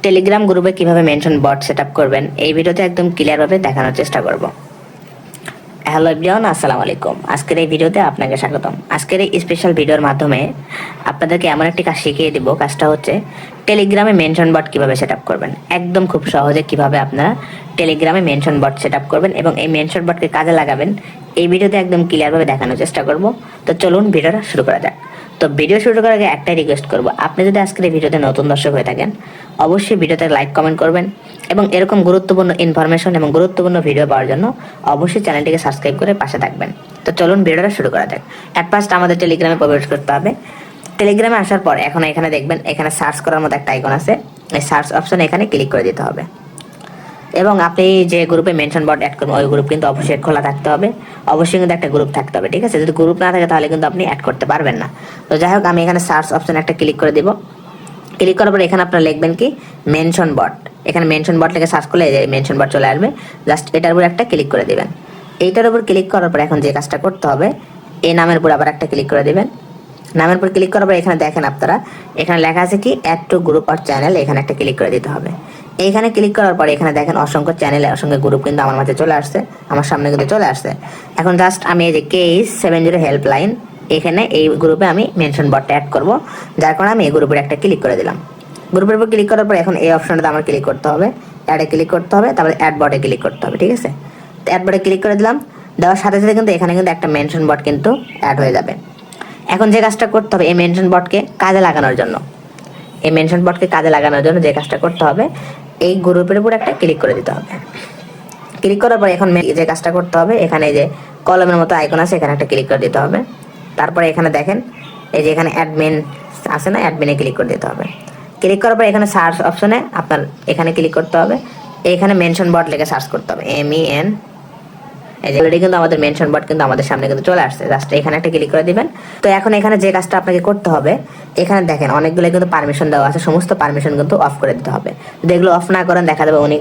Telegram গ্রুপে কিভাবে mention বট setup করবেন এই ভিডিওতে একদম ক্লিয়ারভাবে দেখানোর চেষ্টা করব। হ্যালো এভরিওয়ান, আসসালামু আলাইকুম। আজকের এই ভিডিওতে আপনাকে স্বাগতম। আজকের এই স্পেশাল ভিডিওর মাধ্যমে আপনাদেরকে এমন একটি কাজ শিখিয়ে দিব। কাজটা হচ্ছে টেলিগ্রামে মেনশন বট কিভাবে সেটআপ করবেন। একদম খুব সহজে কিভাবে আপনারা টেলিগ্রামে মেনশন বট সেটআপ করবেন এবং এই মেনশন বটকে কাজে লাগাবেন এই ভিডিওতে একদম ক্লিয়ারভাবে দেখানোর চেষ্টা করব। তো চলুন ভিডিওটা শুরু করা যাক। তো ভিডিও শুরু করার আগে একটাই রিকোয়েস্ট করব, আপনি যদি আজকের এই ভিডিওতে নতুন দর্শক হয়ে থাকেন অবশ্যই ভিডিওতে লাইক কমেন্ট করবেন এবং এরকম গুরুত্বপূর্ণ ইনফরমেশন এবং গুরুত্বপূর্ণ ভিডিও পাওয়ার জন্য অবশ্যই চ্যানেলটিকে সাবস্ক্রাইব করে পাশে থাকবেন। তো চলুন ভিডিওটা শুরু করা যাক। অ্যাট ফার্স্ট আমাদের টেলিগ্রামে প্রবেশ করতে হবে। টেলিগ্রামে আসার পর এখন এখানে দেখবেন এখানে সার্চ করার মতো একটা আইকন আছে, এই সার্চ অপশনে এখানে ক্লিক করে দিতে হবে এবং আপনি যে গ্রুপে মেনশন বট অ্যাড করবেন ওই গ্রুপ কিন্তু অবশ্যই খোলা থাকতে হবে। অবশ্যই কিন্তু একটা গ্রুপ থাকতে হবে, ঠিক আছে? যদি গ্রুপ না থাকে তাহলে কিন্তু আপনি অ্যাড করতে পারবেন না। তো যাই হোক, আমি এখানে সার্চ অপশনে একটা ক্লিক করে দিব। ক্লিক করার পর এখানে আপনারা লিখবেন কি মেনশন বট। এখানে মেনশন বট লিখে সার্চ করলে এই মেনশন বট চলে আসবে। জাস্ট এটার উপর একটা ক্লিক করে দিবেন। এইটার উপর ক্লিক করার পর এখন যে কাজটা করতে হবে, এই নামের উপর আবার একটা ক্লিক করে দিবেন। নামের উপর ক্লিক করার পর এখানে দেখেন আপনারা এখানে লেখা আছে কি add to group or channel, এখানে একটা ক্লিক করে দিতে হবে। এইখানে ক্লিক করার পরে এখানে দেখেন অসংখ্য চ্যানেল অসংখ্য গ্রুপ কিন্তু আমার মাঝে চলে আসছে, আমার সামনে কিন্তু চলে আসছে। এখন জাস্ট আমি এই যে K70 হেল্পলাইন এখানে এই গ্রুপে আমি মেনশন বটটা অ্যাড করব, যার কারণে আমি এই গ্রুপের একটা ক্লিক করে দিলাম। গ্রুপের উপর ক্লিক করার পর এখন এই অপশনটাতে আমার ক্লিক করতে হবে, অ্যাডে ক্লিক করতে হবে, তারপরে অ্যাড বটে ক্লিক করতে হবে, ঠিক আছে? তো অ্যাড বটে ক্লিক করে দিলাম। দেওয়ার সাথে সাথে কিন্তু এখানে কিন্তু একটা মেনশন বট কিন্তু অ্যাড হয়ে যাবে। এখন যে কাজটা করতে হবে এই মেনশন বটকে কাজে লাগানোর জন্য, যে কাজটা করতে হবে এই গ্রুপের উপর একটা ক্লিক করে দিতে হবে। ক্লিক করার পর এখন যে কাজটা করতে হবে এখানে যে কলমের মতো আইকন আছে এখানে একটা ক্লিক করে দিতে হবে। তারপরে এখানে দেখেন এই যে এখানে অ্যাডমিন আছে না, অ্যাডমিনে ক্লিক করে দিতে হবে। ক্লিক করার পর এখানে সার্চ অপশনে আপনার এখানে ক্লিক করতে হবে। এখানে মেনশন বট লিখে সার্চ করতে হবে, MEN। এই যে অলরেডি কিন্তু আমাদের মেনশন বট কিন্তু আমাদের সামনে কিন্তু চলে আসছে। জাস্ট এখানে একটা ক্লিক করে দিবেন। তো এখন এখানে যে কাজটা আপনাকে করতে হবে এখানে দেখেন অনেকগুলো কিন্তু পারমিশন দেওয়া আছে, সমস্ত পারমিশন কিন্তু অফ করে দিতে হবে। যদি এগুলো অফ না করেন দেখা যাবে উনি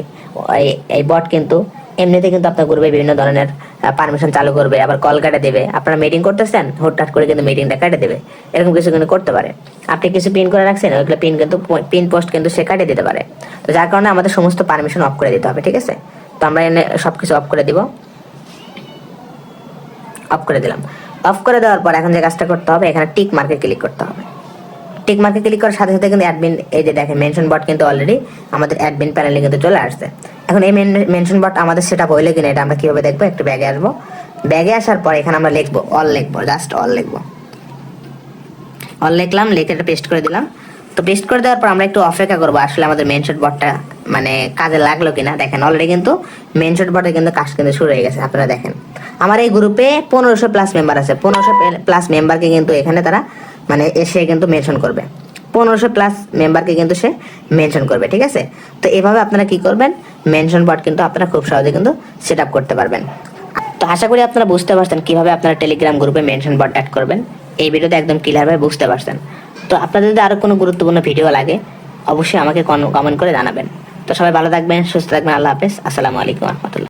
এই বট কিন্তু এমনিতে কিন্তু আপনার গ্রুপে বিভিন্ন ধরনের পারমিশন চালু করবে, আবার কল কেটে দেবে। আপনারা মিটিং করতেছেন হুটহাট করে কিন্তু মিটিংটা কেটে দেবে, এরকম কিছু কিন্তু করতে পারে। আপনি কিছু পিন করে রাখছেন ওইগুলো পিন পোস্ট কিন্তু সে কাটিয়ে দিতে পারে। তো যার কারণে আমাদের সমস্ত পারমিশন অফ করে দিতে হবে, ঠিক আছে? তো আমরা এনে সবকিছু অফ করে দিব। অফ করে দিলাম। অফ করে দেওয়ার পর এখন যে কাজটা করতে হবে এখানে টিক মার্কে ক্লিক করতে হবে। টিক মার্কে ক্লিক করার সাথে সাথে কিন্তু অ্যাডমিন এই যে দেখেন মেনশন বট কিন্তু অলরেডি আমাদের অ্যাডমিন প্যানেলে কিন্তু চলে আসছে। এখন এই মেনশন বট আমাদের সেটআপ হইলে কিনা এটা আমরা কিভাবে দেখবো, একটু ব্যাগে আসবো। ব্যাগে আসার পর এখানে আমরা লিখবো অল, লিখবো জাস্ট অল লিখবো। অল লিখলাম, লিখে এটা পেস্ট করে দিলাম। তো পেস্ট করে দেওয়ার পর আমরা একটু অপেক্ষা করবো আসলে আমাদের মেনশন বটটা মানে কাজে লাগলো কিনা। দেখেন অলরেডি কিন্তু মেনশন বটে কিন্তু কাজ কিন্তু শুরু হয়ে গেছে। আপনারা দেখেন আমার এই গ্রুপে 1500+ মেম্বার আছে। 1500+ মেম্বারকে কিন্তু এখানে তারা মানে এসে কিন্তু মেনশন করবে। 1500+ মেম্বারকে কিন্তু সে মেনশন করবে, ঠিক আছে? তো এভাবে আপনারা কি করবেন, মেনশন বট কিন্তু আপনারা খুব সহজে কিন্তু সেট আপ করতে পারবেন। তো আশা করি আপনারা বুঝতে পারছেন কিভাবে আপনারা টেলিগ্রাম গ্রুপে মেনশন বট অ্যাড করবেন। এই ভিডিওতে একদম ক্লিয়ারভাবে বুঝতে পারছেন। তো আপনাদের যদি আরও কোনো গুরুত্বপূর্ণ ভিডিও লাগে অবশ্যই আমাকে কমেন্ট করে জানাবেন। তো সবাই ভালো থাকবেন, সুস্থ থাকবেন। আল্লাহ হাফেজ, আসসালামু আলাইকুম রহমতুল্লাহ।